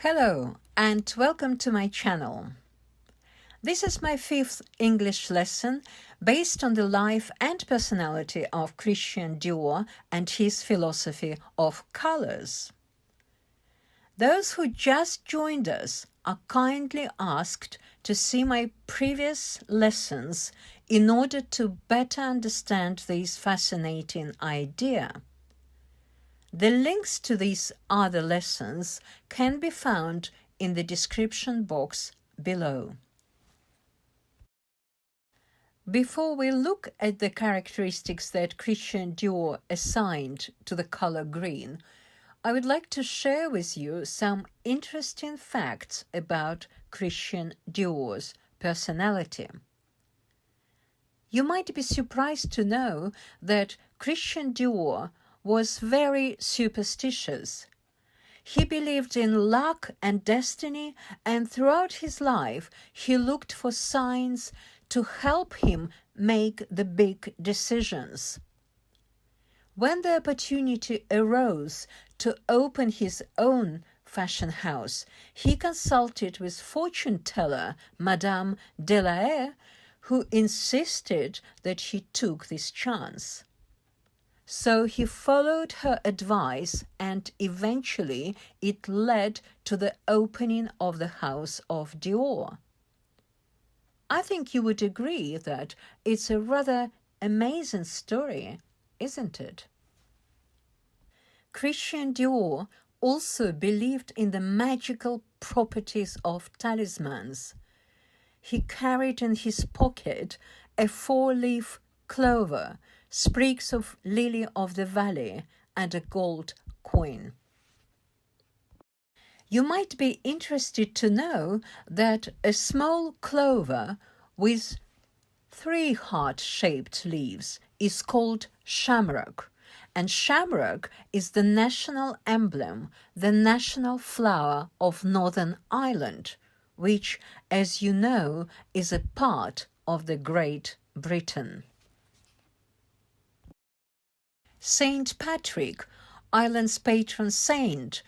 Hello and welcome to my channel. This is my 5th English lesson based on the life and personality of Christian Dior and his philosophy of colors. Those who just joined us are kindly asked to see my previous lessons in order to better understand this fascinating idea. The links to these other lessons can be found in the description box below. Before we look at the characteristics that Christian Dior assigned to the color green, I would like to share with you some interesting facts about Christian Dior's personality. You might be surprised to know that Christian Dior was very superstitious. He believed in luck and destiny, and throughout his life he looked for signs to help him make the big decisions. When the opportunity arose to open his own fashion house, he consulted with fortune teller Madame Delahaye, who insisted that he took this chance. So he followed her advice, and eventually it led to the opening of the House of Dior. I think you would agree that it's a rather amazing story, isn't it? Christian Dior also believed in the magical properties of talismans. He carried in his pocket a 4-leaf clover, sprigs of lily of the valley, and a gold coin. You might be interested to know that a small clover with 3 heart-shaped leaves is called Shamrock, and Shamrock is the national emblem, the national flower of Northern Ireland, which, as you know, is a part of the Great Britain. Saint Patrick, Ireland's patron saint,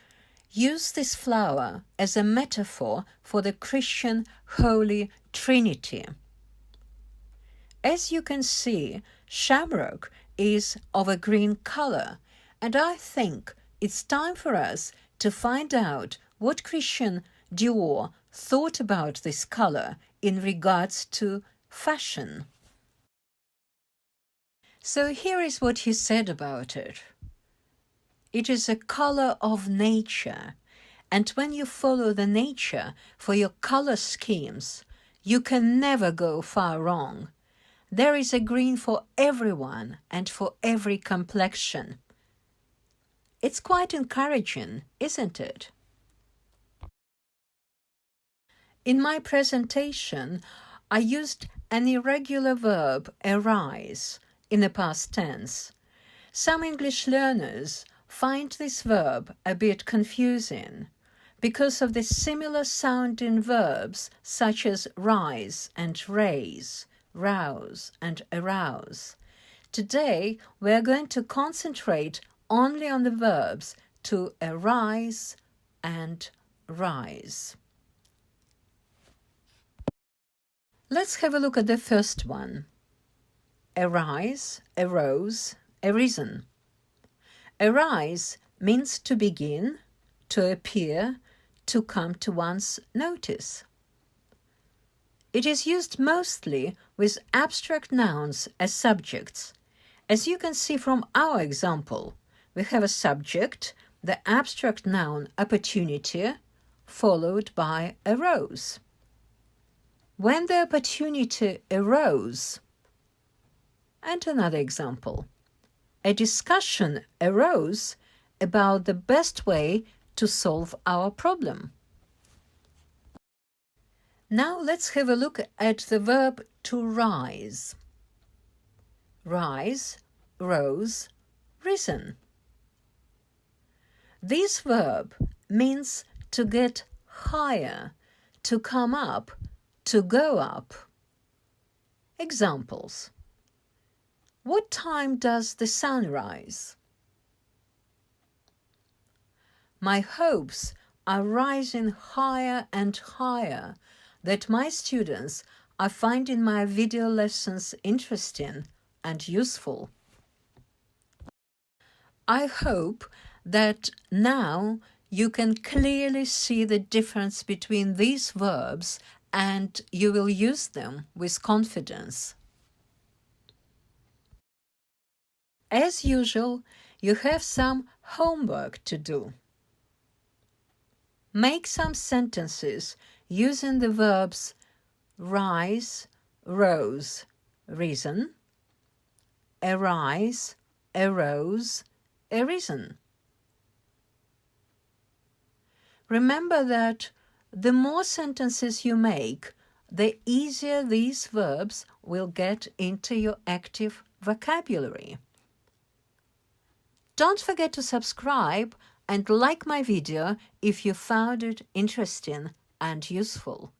used this flower as a metaphor for the Christian Holy Trinity. As you can see, Shamrock is of a green color, and I think it's time for us to find out what Christian Dior thought about this color in regards to fashion. So here is what he said about it. It is a color of nature, and when you follow the nature for your color schemes, you can never go far wrong. There is a green for everyone and for every complexion. It's quite encouraging, isn't it? In my presentation, I used an irregular verb, arise, in the past tense. Some English learners find this verb a bit confusing because of the similar sounding verbs such as rise and raise, rouse and arouse. Today, we are going to concentrate only on the verbs to arise and rise. Let's have a look at the first one. Arise, arose, arisen. Arise means to begin, to appear, to come to one's notice. It is used mostly with abstract nouns as subjects. As you can see from our example, we have a subject, the abstract noun opportunity, followed by arose. When the opportunity arose, and another example, a discussion arose about the best way to solve our problem. Now let's have a look at the verb to rise. Rise, rose, risen. This verb means to get higher, to come up, to go up. Examples. What time does the sun rise? My hopes are rising higher and higher that my students are finding my video lessons interesting and useful. I hope that now you can clearly see the difference between these verbs and you will use them with confidence. As usual, you have some homework to do. Make some sentences using the verbs rise, rose, risen, arise, arose, arisen. Remember that the more sentences you make, the easier these verbs will get into your active vocabulary. Don't forget to subscribe and like my video if you found it interesting and useful.